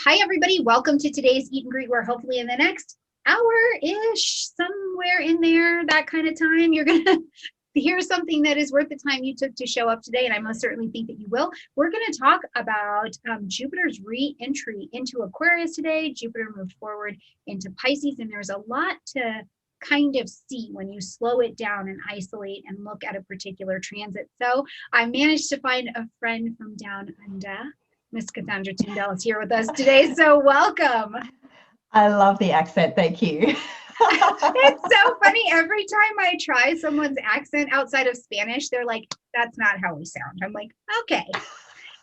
Hi, everybody. Welcome to today's Eat and Greet, where hopefully in the next hour-ish, somewhere in there, that kind of time, you're going to hear something that is worth the time you took to show up today, and I most certainly think that you will. We're going to talk about Jupiter's re-entry into Aquarius today. Jupiter moved forward into Pisces, and there's a lot to kind of see when you slow it down and isolate and look at a particular transit. So I managed to find a friend from down under. Miss Cassandra Tyndall is here with us today, so welcome. I love the accent, thank you. It's so funny, every time I try someone's accent outside of Spanish, they're like, that's not how we sound. I'm like, okay,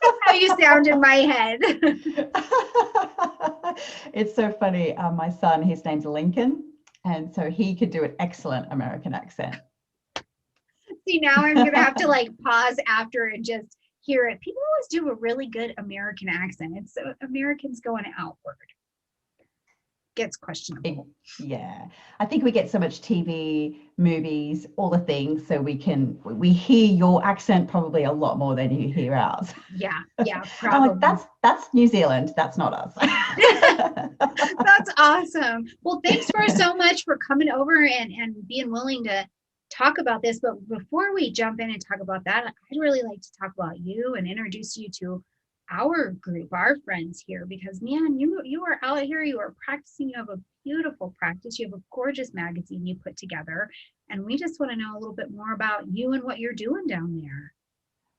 that's how you sound in my head. It's so funny, my son, his name's Lincoln, and so he could do an excellent American accent. See, now I'm gonna have to like pause after and just hear it. People always do a really good American accent. It's Americans going outward. Gets questionable. Yeah, I think we get so much TV, movies, all the things, so we hear your accent probably a lot more than you hear ours. Yeah, probably. I'm like, that's New Zealand, that's not us. That's awesome. Well, thanks so much for coming over and being willing to talk about this. But before we jump in and talk about that, I'd really like to talk about you and introduce you to our group, our friends here, because man, you are out here, you are practicing, you have a beautiful practice, you have a gorgeous magazine you put together, and we just want to know a little bit more about you and what you're doing down there.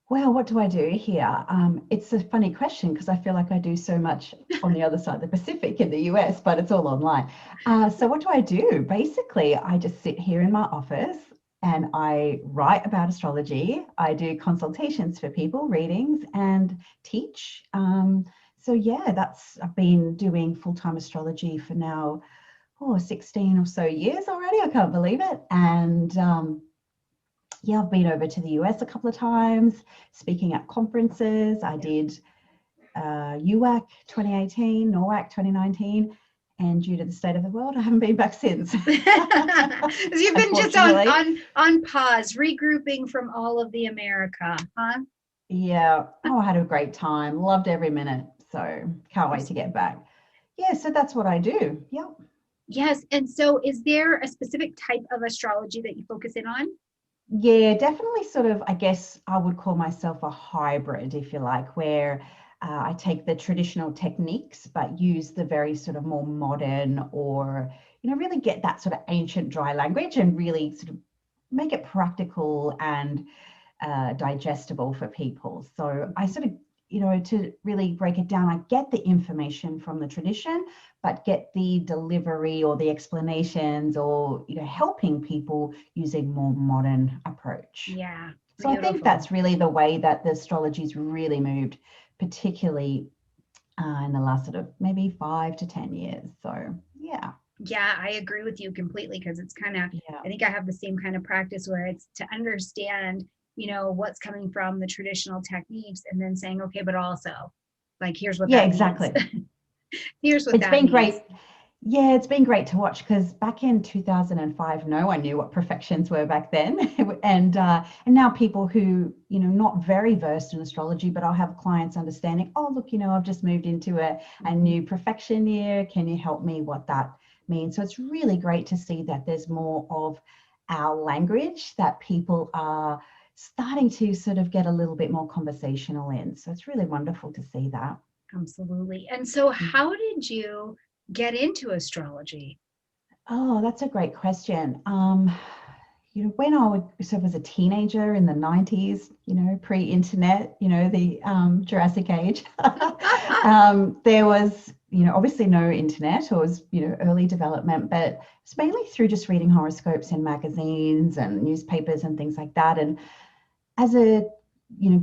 Well, what do I do here? It's a funny question because I feel like I do so much on the other side of the Pacific in the US, but it's all online. So what do I do? Basically, I just sit here in my office and I write about astrology. I do consultations for people, readings, and teach. So yeah, I've been doing full-time astrology for now, 16 or so years already. I can't believe it. And yeah, I've been over to the US a couple of times, speaking at conferences. I did UAC 2018, NORAC 2019. And due to the state of the world, I haven't been back since. You've been just on pause, regrouping from all of the America, huh? Yeah. Oh, I had a great time. Loved every minute. So can't wait to get back. Yeah, so that's what I do. Yep. Yes. And so is there a specific type of astrology that you focus in on? Yeah, definitely sort of, I guess I would call myself a hybrid, if you like, where I take the traditional techniques, but use the very sort of more modern or, really get that sort of ancient dry language and really sort of make it practical and digestible for people. So I sort of, to really break it down, I get the information from the tradition, but get the delivery or the explanations or, helping people using more modern approach. Yeah. So I think that's really the way that the astrology's really moved, particularly in the last sort of maybe 5 to 10 years. So, yeah. Yeah, I agree with you completely, because it's kind of, I think I have the same kind of practice where it's to understand, what's coming from the traditional techniques and then saying, okay, but also like, here's what that exactly. means. Here's what it's been great. Yeah, it's been great to watch, because back in 2005, no one knew what perfections were back then. and now people who, not very versed in astrology, but I'll have clients understanding, oh, look, I've just moved into a new perfection year. Can you help me what that means? So it's really great to see that there's more of our language that people are starting to sort of get a little bit more conversational in. So it's really wonderful to see that. Absolutely. And so how did you get into astrology? Oh, that's a great question. When I was a teenager in the 90s, pre-internet, the Jurassic age, there was, obviously no internet. It was, early development, but it's mainly through just reading horoscopes in magazines and newspapers and things like that. And as a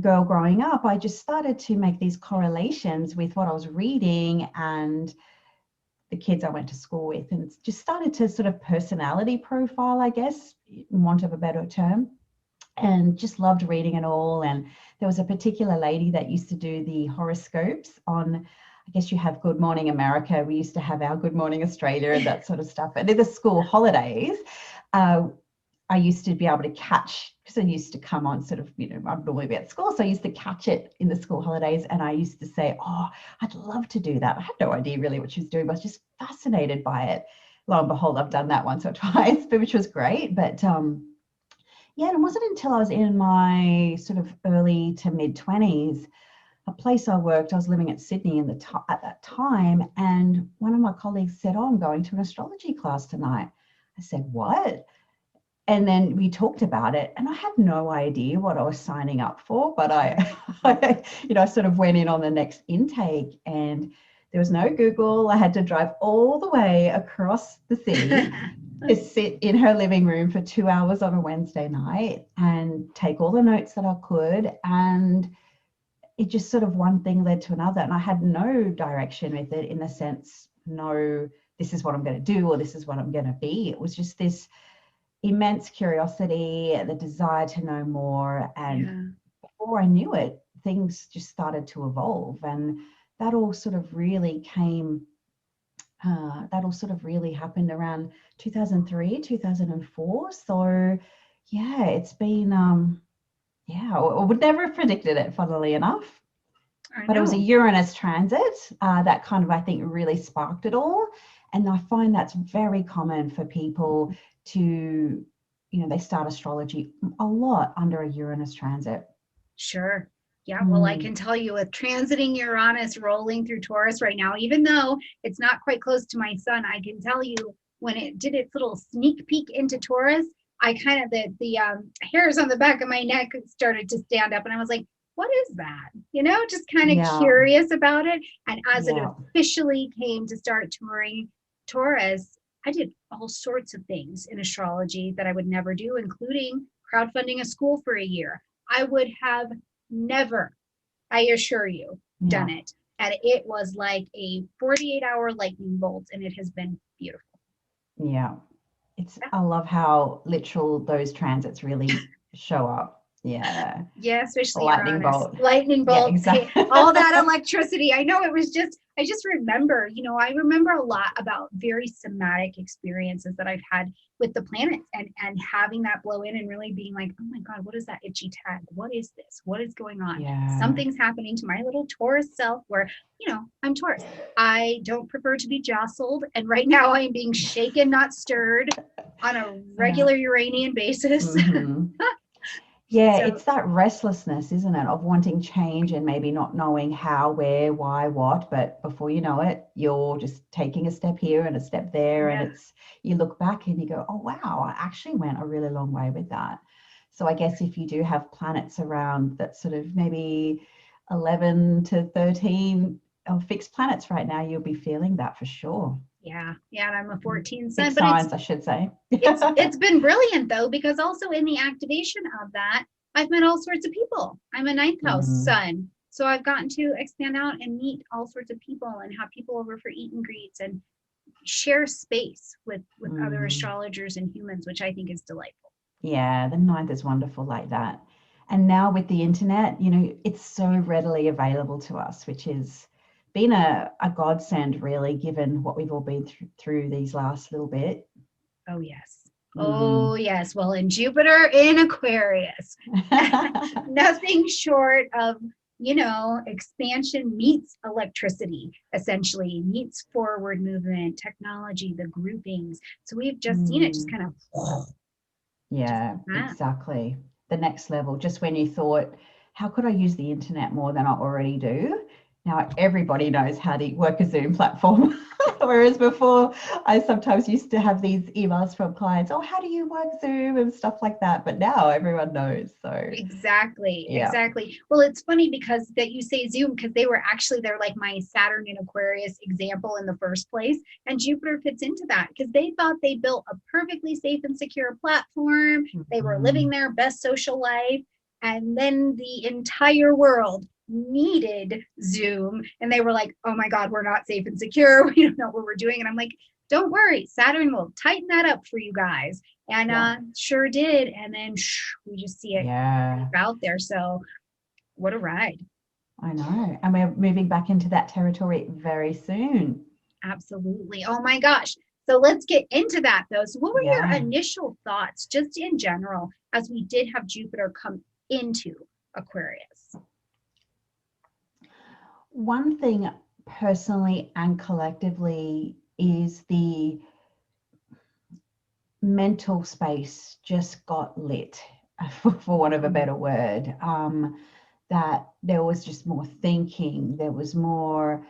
girl growing up, I just started to make these correlations with what I was reading and the kids I went to school with, and just started to sort of personality profile, I guess, in want of a better term, and just loved reading it all. And there was a particular lady that used to do the horoscopes on, I guess you have Good Morning America. We used to have our Good Morning Australia and that sort of stuff. And in the school holidays, I used to be able to catch, because I used to come on sort of, I'd normally be at school. So I used to catch it in the school holidays. And I used to say, oh, I'd love to do that. I had no idea really what she was doing, but I was just fascinated by it. Lo and behold, I've done that once or twice, which was great. But yeah, and it wasn't until I was in my sort of early to mid 20s, a place I worked, I was living at Sydney at that time. And one of my colleagues said, oh, I'm going to an astrology class tonight. I said, what? And then we talked about it, and I had no idea what I was signing up for, but I sort of went in on the next intake, and there was no Google. I had to drive all the way across the city to sit in her living room for 2 hours on a Wednesday night and take all the notes that I could. And it just sort of one thing led to another. And I had no direction with it, in the sense, no, this is what I'm going to do, or this is what I'm going to be. It was just this immense curiosity, the desire to know more. And before I knew it, things just started to evolve. And that all sort of really happened around 2003, 2004. So yeah, it's been, I would never have predicted it, funnily enough. But it was a Uranus transit that kind of, I think, really sparked it all. And I find that's very common for people to, they start astrology a lot under a Uranus transit. Sure. Yeah. Well, I can tell you, with transiting Uranus rolling through Taurus right now, even though it's not quite close to my sun, I can tell you when it did its little sneak peek into Taurus, I kind of, the hairs on the back of my neck started to stand up, and I was like, what is that? Just kind of curious about it. And as it officially came to start touring Taurus, I did all sorts of things in astrology that I would never do, including crowdfunding a school for a year. I would have never, I assure you, done it. And it was like a 48-hour lightning bolt, and it has been beautiful. Yeah. I love how literal those transits really show up. Yeah. Yeah, especially lightning Uranus. bolt. Lightning bolt. Yeah, exactly. All that electricity. I know it was just, I just remember, I remember a lot about very somatic experiences that I've had with the planets, and having that blow in and really being like, oh my God, what is that itchy tag? What is this? What is going on? Yeah. Something's happening to my little Taurus self where, I'm Taurus. I don't prefer to be jostled. And right now I am being shaken, not stirred, on a regular Uranian basis. Mm-hmm. Yeah, so, it's that restlessness, isn't it, of wanting change and maybe not knowing how, where, why, what, but before you know it, you're just taking a step here and a step there, and you look back and you go, oh wow, I actually went a really long way with that. So I guess if you do have planets around that sort of maybe 11 to 13 fixed planets right now, you'll be feeling that for sure. Yeah, and I'm a 14 sun. Big signs, I should say. It's been brilliant though, because also in the activation of that, I've met all sorts of people. I'm a ninth house sun, so I've gotten to expand out and meet all sorts of people and have people over for eat and greets and share space with other astrologers and humans, which I think is delightful. Yeah, the ninth is wonderful like that. And now with the internet, it's so readily available to us, which is been a godsend, really, given what we've all been through these last little bit. Oh, yes. Oh, yes. Well, in Jupiter in Aquarius, nothing short of, expansion meets electricity, essentially, meets forward movement, technology, the groupings. So we've just seen it just kind of. Yeah, exactly. The next level, just when you thought, how could I use the internet more than I already do? Now everybody knows how to work a Zoom platform. Whereas before, I sometimes used to have these emails from clients, oh, how do you work Zoom and stuff like that? But now everyone knows. So exactly. Well, it's funny because that you say Zoom, because they're like my Saturn in Aquarius example in the first place. And Jupiter fits into that because they thought they built a perfectly safe and secure platform. They were living their best social life. And then the entire world needed Zoom, and they were like, oh my God, we're not safe and secure. We don't know what we're doing. And I'm like, don't worry, Saturn will tighten that up for you guys. And sure did. And then we just see it out there. So what a ride. I know. And we're moving back into that territory very soon. Absolutely. Oh my gosh. So let's get into that though. So what were your Yeah. initial thoughts just in general as we did have Jupiter come into Aquarius? One thing personally and collectively is the mental space just got lit, for want of a better word. That there was just more thinking, there was more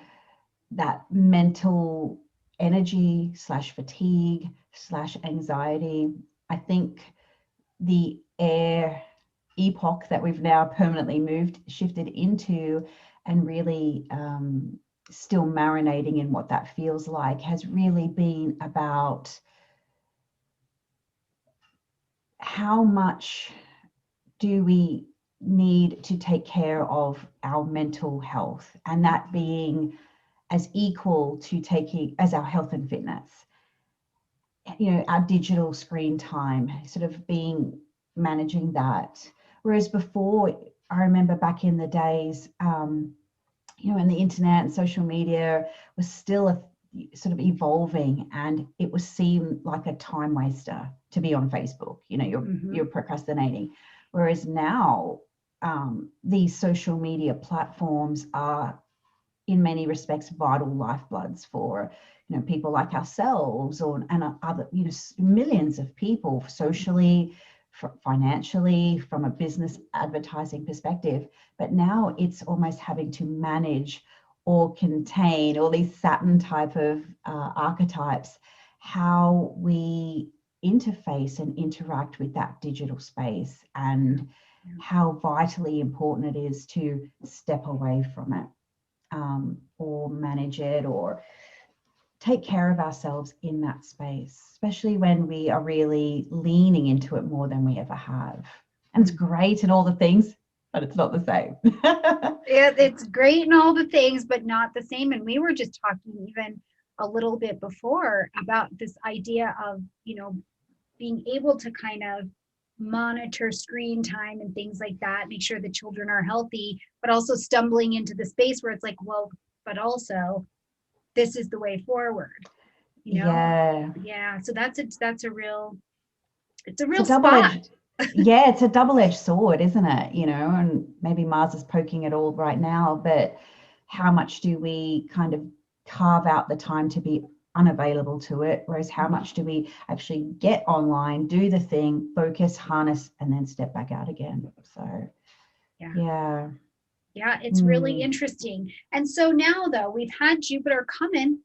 that mental energy slash fatigue slash anxiety. I think the air epoch that we've now permanently shifted into, and really still marinating in what that feels like, has really been about how much do we need to take care of our mental health, and that being as equal to taking as our health and fitness. You know, our digital screen time, sort of being managing that. Whereas before, I remember back in the days, you know, when the internet and social media was still sort of evolving, and it was seen like a time waster to be on Facebook. You know, you're procrastinating. Whereas now, these social media platforms are, in many respects, vital lifebloods for, you know, people like ourselves, and other, you know, millions of people, socially, financially, from a business advertising perspective. But now it's almost having to manage or contain all these Saturn type of archetypes, how we interface and interact with that digital space, and how vitally important it is to step away from it, or manage it, or take care of ourselves in that space, especially when we are really leaning into it more than we ever have. And it's great and all the things, but it's not the same. It's great and all the things, but not the same. And we were just talking even a little bit before about this idea of, you know, being able to kind of monitor screen time and things like that, make sure the children are healthy, but also stumbling into the space where it's like, well, but also this is the way forward, you know? Yeah. So that's a real spot. Yeah, it's a double-edged sword, isn't it? You know, and maybe Mars is poking it all right now, but how much do we kind of carve out the time to be unavailable to it? Whereas how much do we actually get online, do the thing, focus, harness, and then step back out again? So, yeah. Yeah, it's really interesting. And so now, though, we've had Jupiter come in,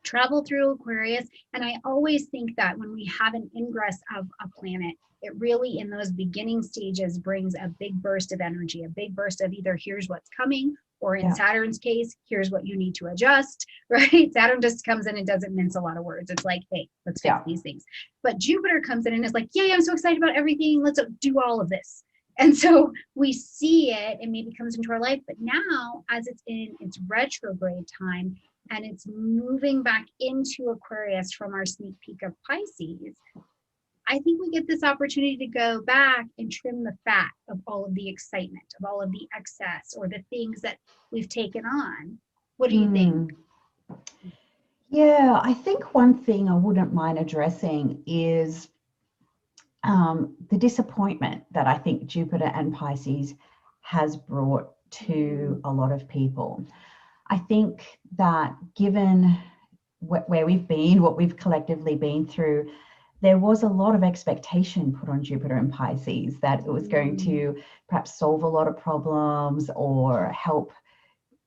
travel through Aquarius, and I always think that when we have an ingress of a planet, it really, in those beginning stages, brings a big burst of energy, a big burst of either here's what's coming, or in Saturn's case, here's what you need to adjust, right? Saturn just comes in and doesn't mince a lot of words. It's like, hey, let's fix these things. But Jupiter comes in and is like, yeah, I'm so excited about everything. Let's do all of this. And so we see it, and maybe comes into our life. But now, as it's in its retrograde time, and it's moving back into Aquarius from our sneak peek of Pisces, I think we get this opportunity to go back and trim the fat of all of the excitement, of all of the excess, or the things that we've taken on. What do you think? Yeah, I think one thing I wouldn't mind addressing is the disappointment that I think Jupiter and Pisces has brought to a lot of people. I think that given where we've been, what we've collectively been through, there was a lot of expectation put on Jupiter and Pisces that it was going to perhaps solve a lot of problems or help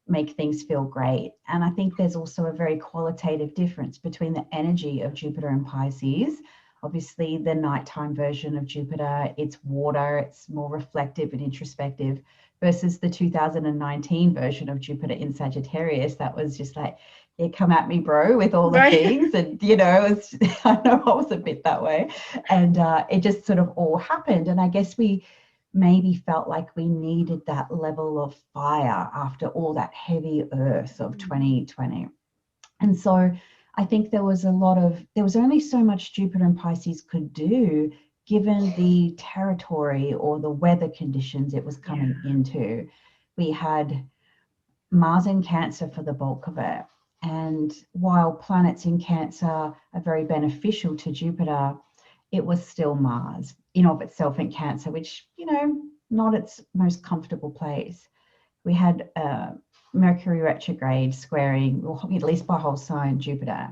make things feel great. And I think there's also a very qualitative difference between the energy of Jupiter and Pisces. Obviously, the nighttime version of Jupiter, it's water, it's more reflective and introspective, versus the 2019 version of Jupiter in Sagittarius that was just like, yeah, come at me, bro, with all the things. And, you know, I know I was a bit that way. And it just sort of all happened. And I guess we maybe felt like we needed that level of fire after all that heavy earth of 2020. And so I think there was only so much Jupiter and Pisces could do given the territory or the weather conditions it was coming into. We had Mars in Cancer for the bulk of it. And while planets in Cancer are very beneficial to Jupiter, it was still Mars in of itself in Cancer, which, not its most comfortable place. We had Mercury retrograde squaring, or at least by whole sign, Jupiter.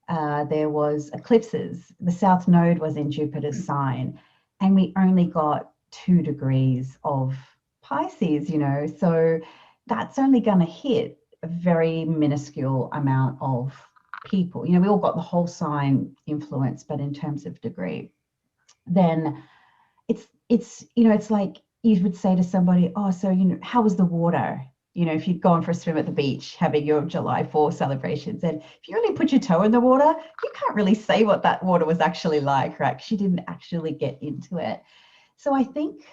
There was eclipses. The South Node was in Jupiter's sign, and we only got 2 degrees of Pisces, so that's only going to hit a very minuscule amount of people. We all got the whole sign influence, but in terms of degree, then it's like you would say to somebody, oh, so, how was the water? If you'd gone for a swim at the beach, having your July 4th celebrations, and if you only put your toe in the water, you can't really say what that water was actually like, right? She didn't actually get into it. So I think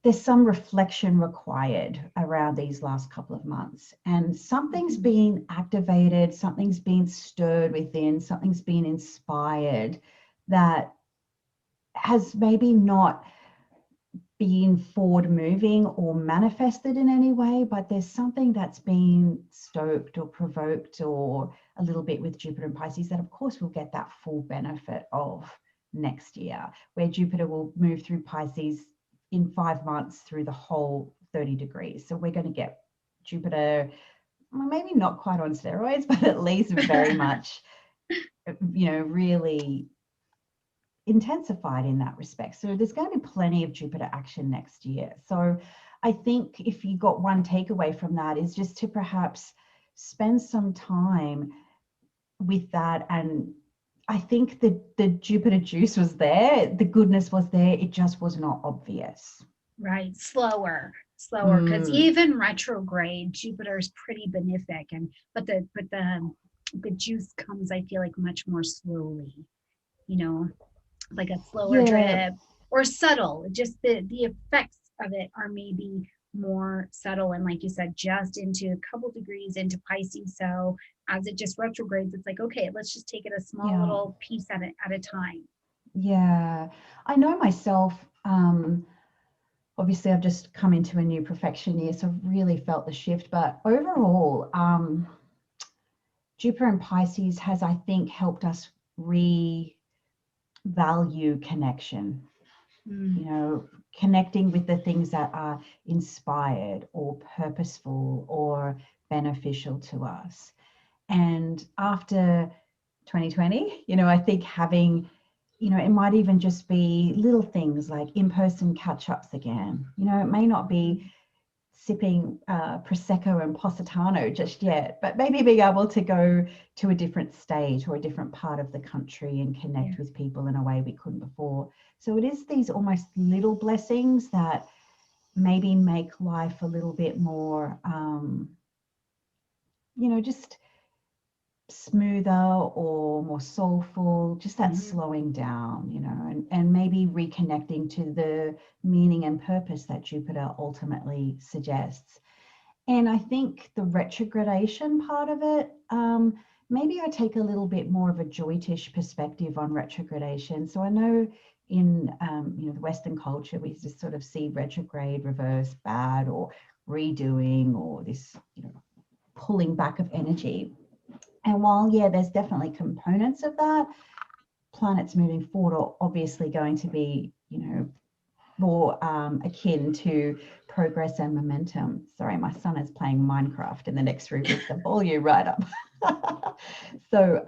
there's some reflection required around these last couple of months, and something's being activated, something's being stirred within, something's being inspired that has maybe not been forward moving or manifested in any way, but there's something that's been stoked or provoked or a little bit with Jupiter and Pisces that of course we'll get that full benefit of next year, where Jupiter will move through Pisces in 5 months through the whole 30 degrees. So we're going to get Jupiter, maybe not quite on steroids, but at least very much, really intensified in that respect. So there's going to be plenty of Jupiter action next year. So I think if you got one takeaway from that is just to perhaps spend some time with that. And I think the Jupiter juice was there, the goodness was there, it just was not obvious. Right, slower, because even retrograde, Jupiter is pretty benefic, but the juice comes, I feel like, much more slowly, like a slower drip or subtle. Just the effects of it are maybe more subtle, and like you said, just into a couple degrees into Pisces. So as it just retrogrades, it's like, okay, let's just take it a small little piece at a time. Yeah, I know myself. Obviously, I've just come into a new perfection year, so I've really felt the shift. But overall, Jupiter and Pisces has, I think, helped us value connection, connecting with the things that are inspired or purposeful or beneficial to us. And after 2020, I think having, it might even just be little things like in-person catch-ups again. It may not be sipping Prosecco and Positano just yet, but maybe being able to go to a different state or a different part of the country and connect with people in a way we couldn't before. So it is these almost little blessings that maybe make life a little bit more, just smoother or more soulful, just that slowing down, and maybe reconnecting to the meaning and purpose that Jupiter ultimately suggests. And I think the retrogradation part of it, maybe I take a little bit more of a Joytish perspective on retrogradation. So I know in the Western culture, we just sort of see retrograde, reverse, bad, or redoing, or this pulling back of energy. And while, there's definitely components of that, planets moving forward are obviously going to be, more akin to progress and momentum. Sorry, my son is playing Minecraft in the next room with the volume right up. So,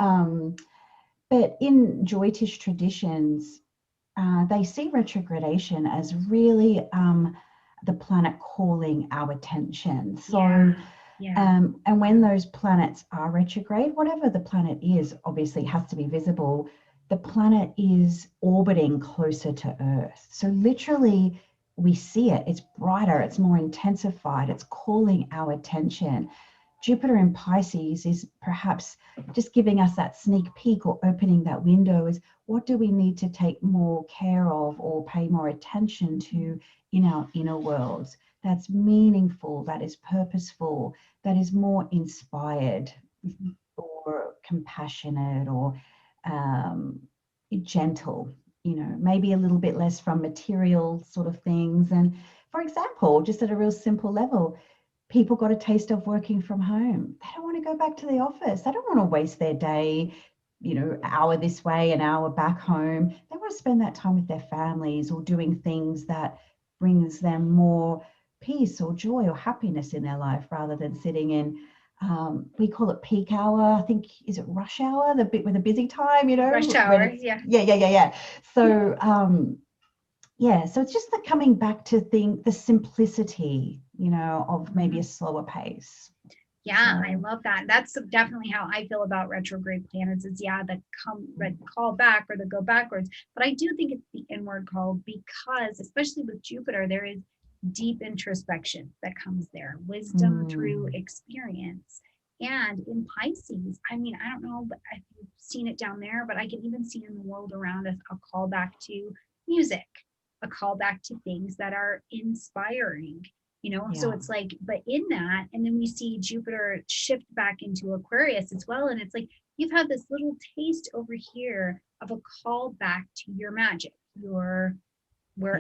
but in Joytish traditions, they see retrogradation as really the planet calling our attention. So. And when those planets are retrograde, whatever the planet is, obviously has to be visible. The planet is orbiting closer to Earth. So literally we see it. It's brighter, it's more intensified, it's calling our attention. Jupiter in Pisces is perhaps just giving us that sneak peek or opening that window is what do we need to take more care of or pay more attention to in our inner worlds. That's meaningful, that is purposeful, that is more inspired or compassionate or gentle, maybe a little bit less from material sort of things. And for example, just at a real simple level, people got a taste of working from home. They don't want to go back to the office. They don't want to waste their day, hour this way, an hour back home. They want to spend that time with their families or doing things that brings them more peace or joy or happiness in their life, rather than sitting in, we call it peak hour. I think, is it rush hour, the bit with a busy time, Rush hour, yeah. Yeah. So, so it's just the coming back to the simplicity, of maybe a slower pace. Yeah, I love that. That's definitely how I feel about retrograde planets is, the call back or the go backwards. But I do think it's the inward call, because especially with Jupiter, there is deep introspection that comes there, wisdom through experience. And in Pisces, I mean, I don't know, but I've seen it down there, but I can even see in the world around us a call back to music, a call back to things that are inspiring. So it's like, but in that, and then we see Jupiter shift back into Aquarius as well. And it's like, you've had this little taste over here of a call back to your magic, where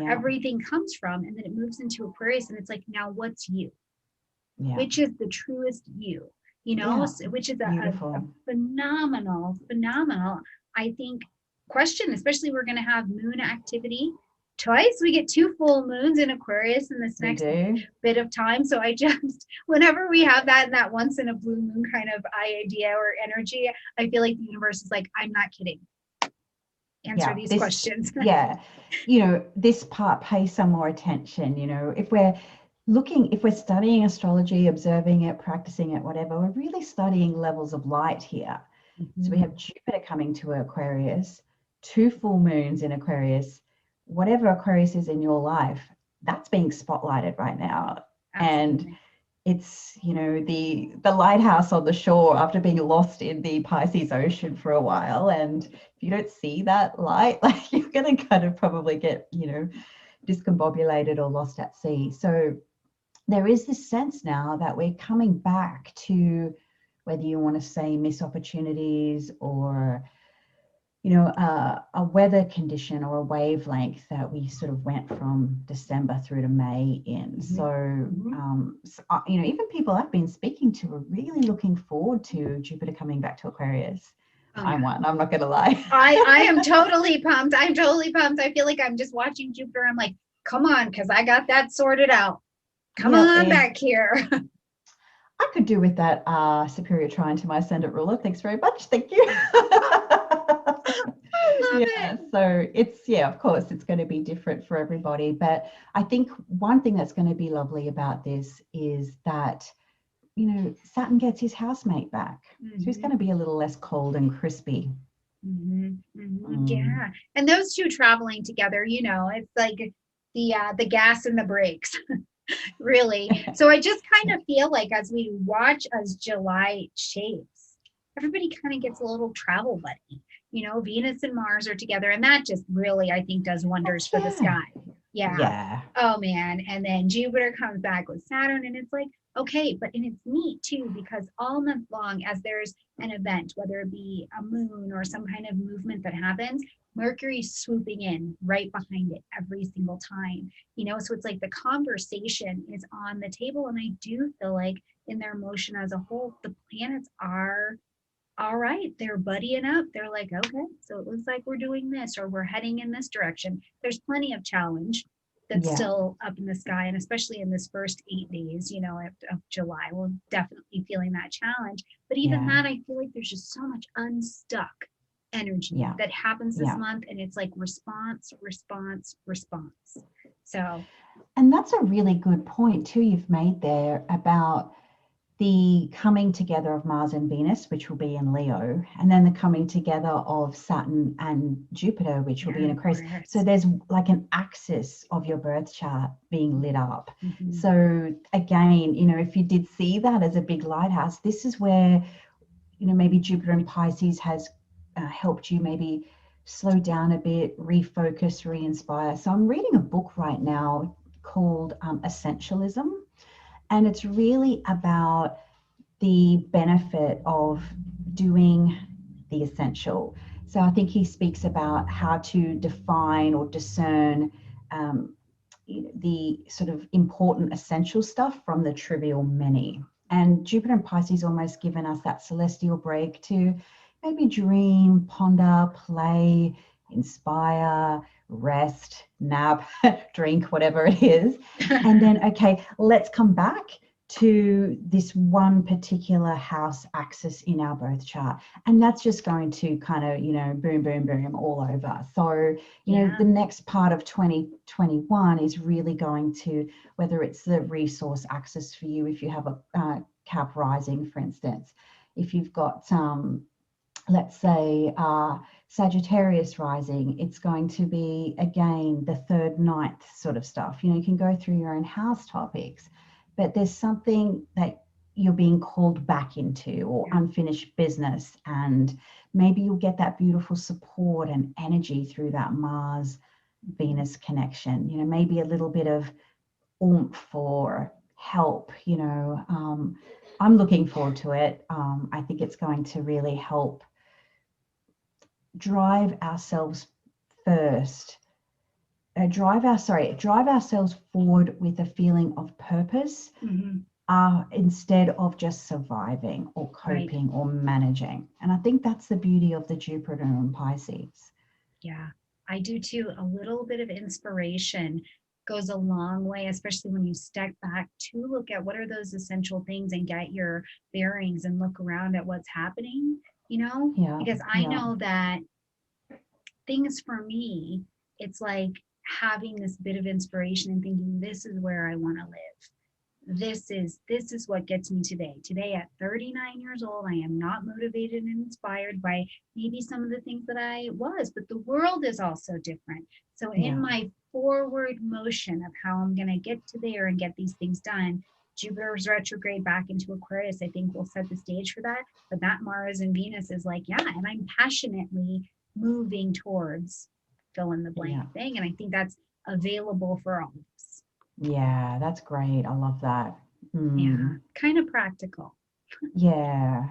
everything comes from. And then it moves into Aquarius, and it's like, now what's you? Which is the truest you, which is a phenomenal, I think, question. Especially, we're going to have moon activity twice. We get 2 full moons in Aquarius in this next bit of time. So I just, whenever we have that once in a blue moon kind of idea or energy, I feel like the universe is like, I'm not kidding. Answer these questions. This part, pay some more attention. If we're studying astrology, observing it, practicing it, whatever, we're really studying levels of light here. So we have Jupiter coming to Aquarius, 2 full moons in Aquarius. Whatever Aquarius is in your life, that's being spotlighted right now. Absolutely. And it's, the lighthouse on the shore after being lost in the Pisces Ocean for a while. And if you don't see that light, like, you're going to kind of probably get, discombobulated or lost at sea. So there is this sense now that we're coming back to, whether you want to say miss opportunities or a weather condition or a wavelength that we sort of went from December through to May in. So, even people I've been speaking to are really looking forward to Jupiter coming back to Aquarius. I'm not going to lie. I am totally pumped. I'm totally pumped. I feel like I'm just watching Jupiter. I'm like, come on, because I got that sorted out. Come on back here. I could do with that superior trine to my ascendant ruler. Thanks very much. Thank you. So it's, of course, it's going to be different for everybody. But I think one thing that's going to be lovely about this is that, Saturn gets his housemate back. So he's going to be a little less cold and crispy. Yeah. And those two traveling together, it's like the gas and the brakes. Really. So I just kind of feel like as we watch as July shapes, everybody kind of gets a little travel buddy. Venus and Mars are together, and that just really, I think, does wonders for the sky. Yeah. Oh man. And then Jupiter comes back with Saturn, and it's like, okay, and it's neat too, because all month long, as there's an event, whether it be a moon or some kind of movement that happens, Mercury's swooping in right behind it every single time, so it's like the conversation is on the table. And I do feel like in their motion as a whole, the planets are all right. They're buddying up. They're like, okay, so it looks like we're doing this, or we're heading in this direction. There's plenty of challenge that's still up in the sky. And especially in this first 8 days, of July, we're definitely feeling that challenge. But even that, I feel like there's just so much unstuck energy that happens this month. And it's like response. So. And that's a really good point too you've made there about the coming together of Mars and Venus, which will be in Leo, and then the coming together of Saturn and Jupiter, which will be in Aquarius. So there's like an axis of your birth chart being lit up. So again, if you did see that as a big lighthouse, this is where, maybe Jupiter in Pisces has helped you maybe slow down a bit, refocus, re-inspire. So I'm reading a book right now called Essentialism. And it's really about the benefit of doing the essential. So I think he speaks about how to define or discern the sort of important essential stuff from the trivial many. And Jupiter and Pisces almost given us that celestial break to maybe dream, ponder, play, inspire, rest, nap, drink, whatever it is. And then, okay, let's come back to this one particular house axis in our birth chart. And that's just going to kind of, boom, boom, boom all over. So, the next part of 2021 is really going to, whether it's the resource axis for you, if you have a Cap rising, for instance, if you've got, let's say, Sagittarius rising, it's going to be, again, the 3rd, 9th sort of stuff. You can go through your own house topics, but there's something that you're being called back into, or unfinished business, and maybe you'll get that beautiful support and energy through that Mars Venus connection, maybe a little bit of oomph or help. I'm looking forward to it. I think it's going to really help drive ourselves first. Drive ourselves forward with a feeling of purpose, instead of just surviving or coping or managing. And I think that's the beauty of the Jupiter and Pisces. Yeah, I do too. A little bit of inspiration goes a long way, especially when you step back to look at what are those essential things and get your bearings and look around at what's happening, because I know that things for me, it's like having this bit of inspiration and thinking, this is where I want to live. This is what gets me today. Today at 39 years old, I am not motivated and inspired by maybe some of the things that I was, but the world is also different. So in my forward motion of how I'm going to get to there and get these things done, Jupiter's retrograde back into Aquarius, I think will set the stage for that. But that Mars and Venus is like, and I'm passionately moving towards fill in the blank thing. And I think that's available for all of us. Yeah, that's great. I love that. Yeah, kind of practical. Yeah.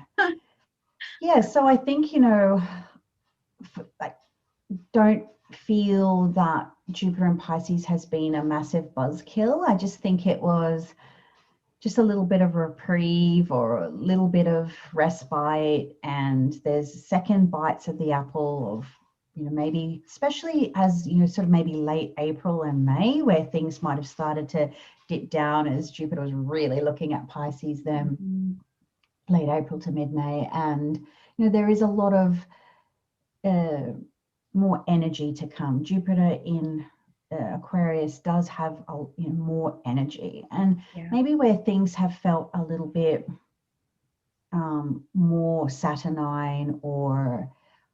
So I think, don't feel that Jupiter and Pisces has been a massive buzzkill. I just think it was just a little bit of reprieve or a little bit of respite, and there's second bites of the apple of, maybe especially as, sort of maybe late April and May, where things might have started to dip down as Jupiter was really looking at Pisces then late April to mid-May. And, there is a lot of more energy to come. Jupiter in Aquarius does have more energy, and maybe where things have felt a little bit more saturnine or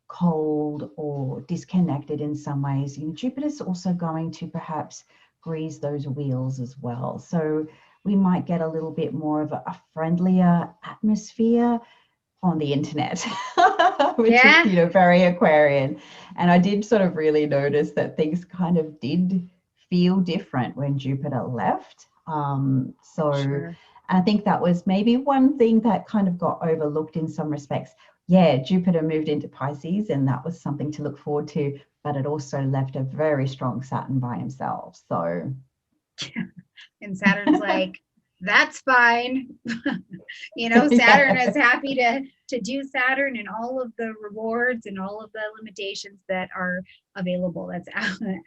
cold or disconnected in some ways, Jupiter's also going to perhaps grease those wheels as well. So we might get a little bit more of a friendlier atmosphere on the internet, which is, very Aquarian. And I did sort of really notice that things kind of did feel different when Jupiter left. I think that was maybe one thing that kind of got overlooked in some respects. Jupiter moved into Pisces, and that was something to look forward to, but it also left a very strong Saturn by himself. So, and Saturn's like, that's fine. Saturn is happy to do Saturn and all of the rewards and all of the limitations that are available. That's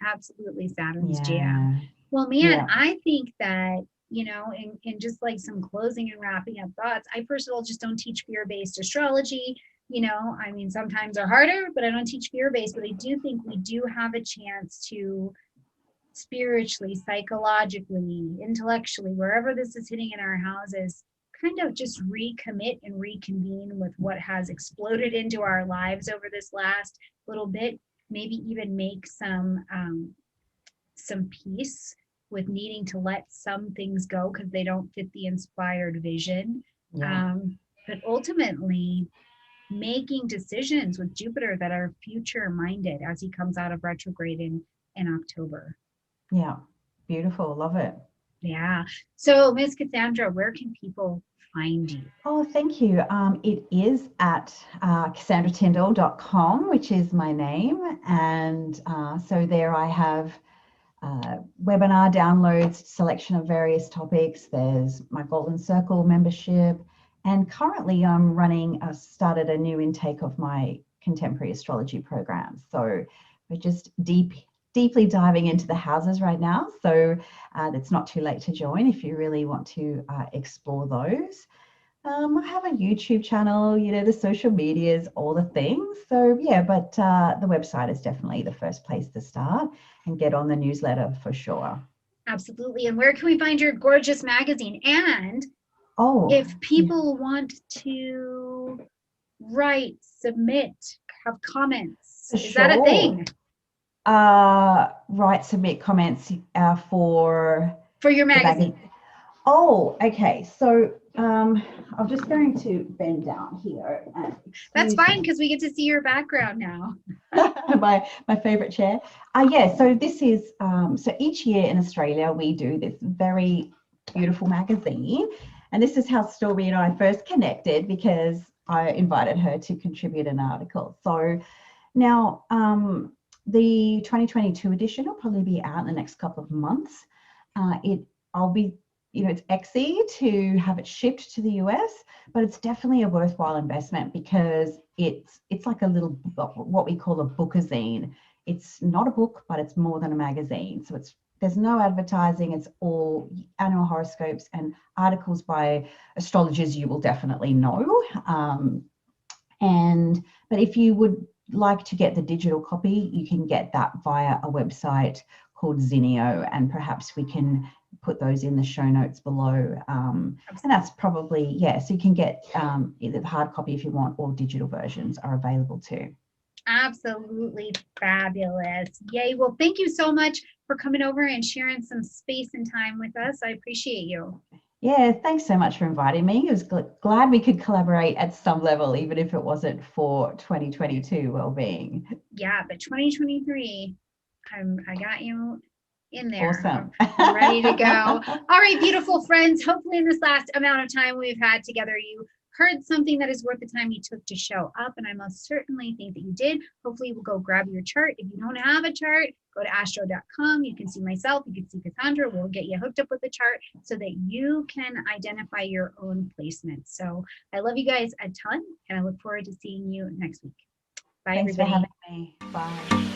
absolutely Saturn's jam. Well, man, I think that, in just like some closing and wrapping up thoughts, I first of all just don't teach fear-based astrology. Sometimes are harder, but I don't teach fear-based. But I do think we do have a chance to spiritually, psychologically, intellectually, wherever this is hitting in our houses, kind of just recommit and reconvene with what has exploded into our lives over this last little bit. Maybe even make some peace with needing to let some things go because they don't fit the inspired vision. But ultimately, making decisions with Jupiter that are future minded as he comes out of retrograde in October. Yeah, beautiful. Love it. Yeah. So, Miss Cassandra, where can people find you? Oh, thank you. It is at cassandratyndall.com, which is my name. And so there I have webinar downloads, selection of various topics. There's my Golden Circle membership. And currently I'm started a new intake of my contemporary astrology program. So we're just deeply diving into the houses right now. So it's not too late to join if you really want to explore those. I have a YouTube channel, the social medias, all the things. So yeah, but the website is definitely the first place to start and get on the newsletter for sure. Absolutely. And where can we find your gorgeous magazine? And if Yeah. people want to write, submit, have comments, is that a thing? Write, submit comments for your magazine. Oh, okay. So I'm just going to bend down here. That's fine because we get to see your background now. my favorite chair. Yeah, so this is, so each year in Australia, we do this very beautiful magazine. And this is how Stormie and I first connected because I invited her to contribute an article. So now the 2022 edition will probably be out in the next couple of months. It's exy to have it shipped to the US, but it's definitely a worthwhile investment because it's like a little, what we call a bookazine. It's not a book, but it's more than a magazine. So there's no advertising. It's all annual horoscopes and articles by astrologers you will definitely know. But if you would like to get the digital copy, you can get that via a website called Zinio, and perhaps we can put those in the show notes below. And that's probably, so you can get either the hard copy if you want, or digital versions are available too. Absolutely fabulous. Yay. Well, thank you so much for coming over and sharing some space and time with us. I appreciate you. Yeah, thanks so much for inviting me. I was glad we could collaborate at some level, even if it wasn't for 2022 well-being. Yeah, but 2023, I got you in there. Awesome. I'm ready to go. All right, beautiful friends. Hopefully in this last amount of time we've had together, you heard something that is worth the time you took to show up, and I most certainly think that you did. Hopefully you will go grab your chart. If you don't have a chart, go to astro.com. You can see myself, you can see Cassandra. We'll get you hooked up with a chart so that you can identify your own placement. So I love you guys a ton, and I look forward to seeing you next week. Bye, Thanks everybody. for having me. Bye.